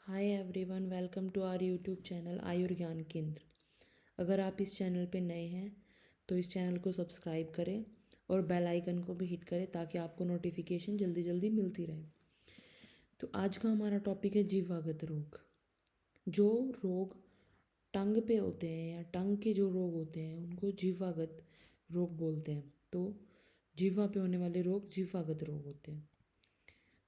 Hi everyone, welcome to our YouTube channel Ayurgyan Kendra. अगर आप इस चैनल पे नए हैं तो इस चैनल को सब्सक्राइब करें और बेल आइकन को भी हिट करें ताकि आपको नोटिफिकेशन जल्दी जल्दी मिलती रहे। तो आज का हमारा टॉपिक है जीवागत रोग। जो रोग टंग पे होते हैं या टंग के जो रोग होते हैं उनको जीवागत रोग बोलते हैं। तो जीवा पे होने वाले रोग जीवागत रोग होते हैं।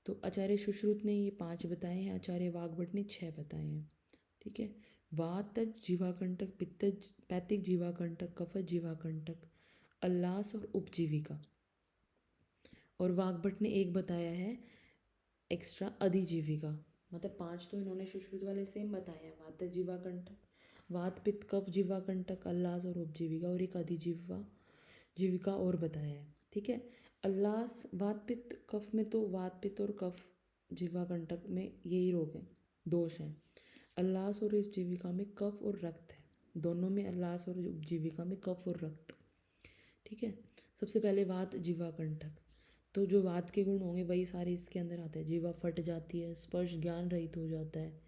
तो आचार्य सुश्रुत ने ये 5 बताए हैं, आचार्य वाग्भट ने 6 बताए हैं। ठीक है। वातज जीवाकंटक, पित्तज पैतिक जीवाकंटक, कफज जीवाकंटक, अल्लास और उपजीविका। और वाग्भट ने एक बताया है एक्स्ट्रा अधिजीविका। मतलब 5 तो इन्होंने सुश्रुत वाले सेम बताए हैं, वातज जीवाकंटक, वात पित्त कफ जीवाकंटक, अल्लास और उपजीविका, और एक जीविका और बताया है। ठीक है। अल्लास वात पित्त कफ में तो वात पित्त और कफ जीवाकंटक में यही रोग है, दोष हैं। अल्लास और उपजीविका में कफ और रक्त है, दोनों में अल्लास और उपजीविका में कफ और रक्त। ठीक है। सबसे पहले वात जीवाकंटक। तो जो वात के गुण होंगे वही सारे इसके अंदर आते हैं। जीवा फट जाती है, स्पर्श ज्ञान रहित हो जाता है,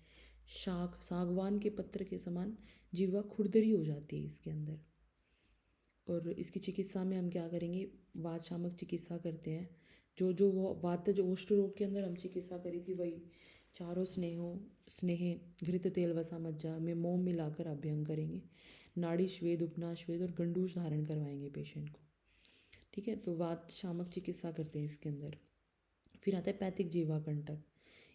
सागवान के पत्र के समान जीवा खुरदरी हो जाती है इसके अंदर। और इसकी चिकित्सा में हम क्या करेंगे, वात शामक चिकित्सा करते हैं। जो वो वातज ओष्ठ रोग के अंदर हम चिकित्सा करी थी वही चारों स्नेह घृत तेल वसा मज्जा में मोम मिलाकर अभ्यंग करेंगे। नाड़ी श्वेद, उपना श्वेद और गंडूस धारण करवाएंगे पेशेंट को। ठीक है। तो वात शामक चिकित्सा करते हैं इसके अंदर। फिर आता है पैतिक जीवाकंटक।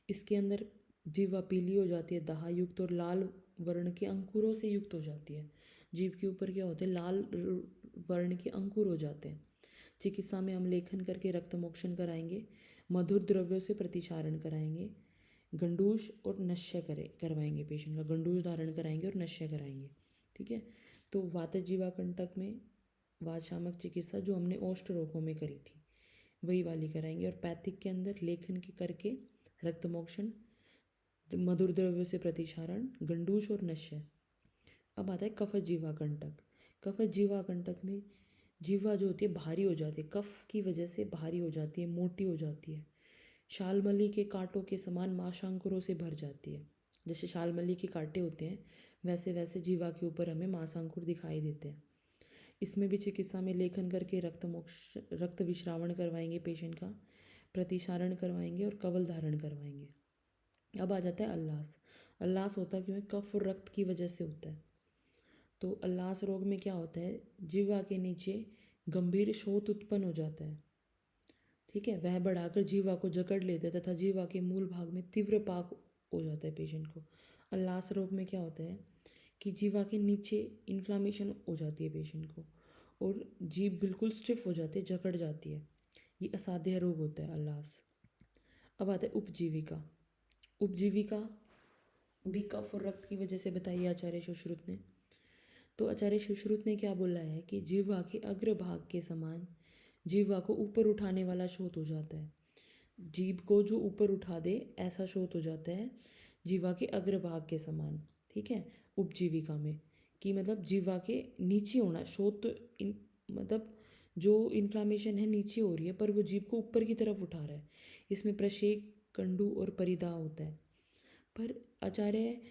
इसके अंदर जीवा पीली हो जाती है, दाहयुक्त और लाल वर्ण के अंकुरों से युक्त हो जाती है। जीभ के ऊपर क्या होते हैं, लाल वर्ण के अंकुर हो जाते हैं। चिकित्सा में हम लेखन करके रक्त मोक्षण कराएंगे, मधुर द्रव्यों से प्रतिचारण कराएंगे, गंडूस और नश्य करवाएंगे, पेशेंट का गंडूस धारण कराएंगे और नश्य कराएंगे। ठीक है। तो वातज जीवाकंटक में वात शामक चिकित्सा जो हमने ओष्ठ रोगों में करी थी वही वाली कराएंगे। और पैथिक के अंदर लेखन के करके रक्त मोक्षण, मधुर द्रव्यों से प्रतिचारण, गंडूस और नश्य। अब आता है कफज जीवाकंटक। कफज जीवाकंटक में जीवा जो होती है भारी हो जाती है, कफ की वजह से भारी हो जाती है, मोटी हो जाती है, शालमली के कांटों के समान मांसांकुरों से भर जाती है। जैसे शालमली के कांटे होते हैं वैसे वैसे जीवा के ऊपर हमें मांसांकुर दिखाई देते हैं। इसमें भी चिकित्सा में लेखन करके रक्त विश्रावण करवाएंगे पेशेंट का, प्रतिसारण करवाएंगे और कवल धारण करवाएंगे। अब आ जाता है अल्लास। अल्लास होता क्यों है, कफ और रक्त की वजह से होता है। तो अल्लास रोग में क्या होता है, जीवा के नीचे गंभीर शोथ उत्पन्न हो जाता है। ठीक है। वह बढ़ाकर जीवा को जकड़ लेता है तथा जीवा के मूल भाग में तीव्र पाक हो जाता है पेशेंट को। अल्लास रोग में क्या होता है कि जीवा के नीचे इन्फ्लामेशन हो जाती है पेशेंट को और जीभ बिल्कुल स्टिफ हो जाती है, जकड़ जाती है। ये असाध्य रोग होता है अल्लास। अब आता है उपजीविका। उपजीविका भी कफ और रक्त की वजह से बताई आचार्य सुश्रुत ने। तो आचार्य सुश्रुत ने क्या बोला है कि जीवा के अग्रभाग के समान जीवा को ऊपर उठाने वाला शोथ हो जाता है। जीभ को जो ऊपर उठा दे ऐसा शोथ हो जाता है जीवा के अग्रभाग के समान। ठीक है। उपजीविका में कि मतलब जीवा के नीचे होना शोथ, मतलब जो इन्फ्लामेशन है नीचे हो रही है पर वो जीभ को ऊपर की तरफ उठा रहा है। इसमें प्रशेक, कंडू और परिदाह होता है। पर आचार्य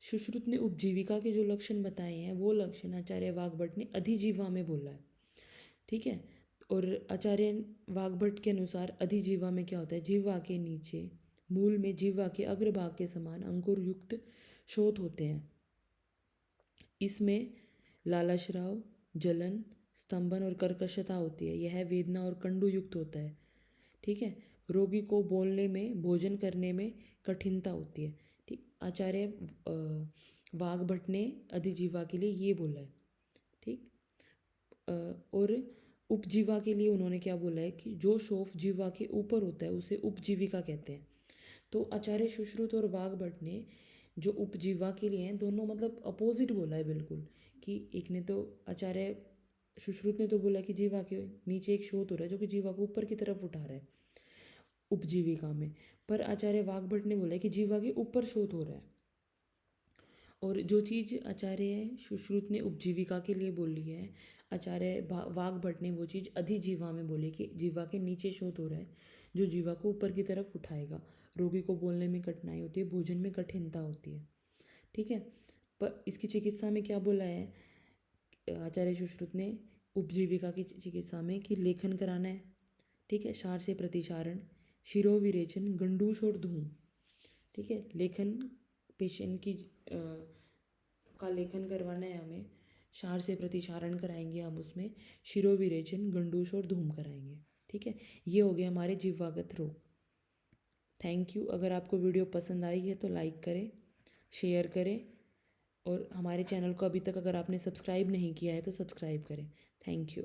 सुश्रुत ने उपजीविका के जो लक्षण बताए हैं वो लक्षण आचार्य वाग्भट ने अधिजीवा में बोला है। ठीक है। और आचार्य वाग्भट के अनुसार अधिजीवा में क्या होता है, जीवा के नीचे मूल में जीवा के अग्रभाग के समान अंकुर युक्त शोथ होते हैं। इसमें लालाश्राव, जलन, स्तंभन और कर्कशता होती है। यह वेदना और कंडू युक्त होता है। ठीक है। रोगी को बोलने में, भोजन करने में कठिनता होती है। ठीक। आचार्य वाग्भट ने अधिजीवा के लिए ये बोला है। ठीक। और उपजीवा के लिए उन्होंने क्या बोला है कि जो शोफ जीवा के ऊपर होता है उसे उपजीविका कहते हैं। तो आचार्य सुश्रुत और वाग्भट ने जो उपजीवा के लिए हैं दोनों मतलब अपोजिट बोला है बिल्कुल। कि एक ने तो आचार्य सुश्रुत ने तो बोला कि जीवा के नीचे एक शोथ हो रहा है जो कि जीवा को ऊपर की तरफ उठा रहा है उपजीविका में, पर आचार्य वाग्भट ने बोला है कि जीवा के ऊपर शोथ हो रहा है। और जो चीज़ आचार्य सुश्रुत ने उपजीविका के लिए बोली है आचार्य वाग्भट ने वो चीज़ अधिजीवा में बोली कि जीवा के नीचे शोथ हो रहा है जो जीवा को ऊपर की तरफ उठाएगा। रोगी को बोलने में कठिनाई होती है, भोजन में कठिनता होती है। ठीक है, पर इसकी चिकित्सा में क्या बोला है आचार्य सुश्रुत ने उपजीविका की चिकित्सा में कि लेखन कराना है। ठीक है, क्षार से प्रतिक्षारण, शिरोविरेचन, गंडूस और धूम। ठीक है, लेखन पेशेंट की का लेखन करवाना है हमें, क्षार से प्रतिक्षारण कराएंगे हम, उसमें शिरोविरेचन, गंडूस और धूम कराएंगे। ठीक है, ये हो गए हमारे जिह्वागत रोग। Thank you. अगर आपको वीडियो पसंद आई है तो लाइक करें, शेयर करें, और हमारे चैनल को अभी तक अगर आपने सब्सक्राइब नहीं किया है तो सब्सक्राइब करें। Thank you.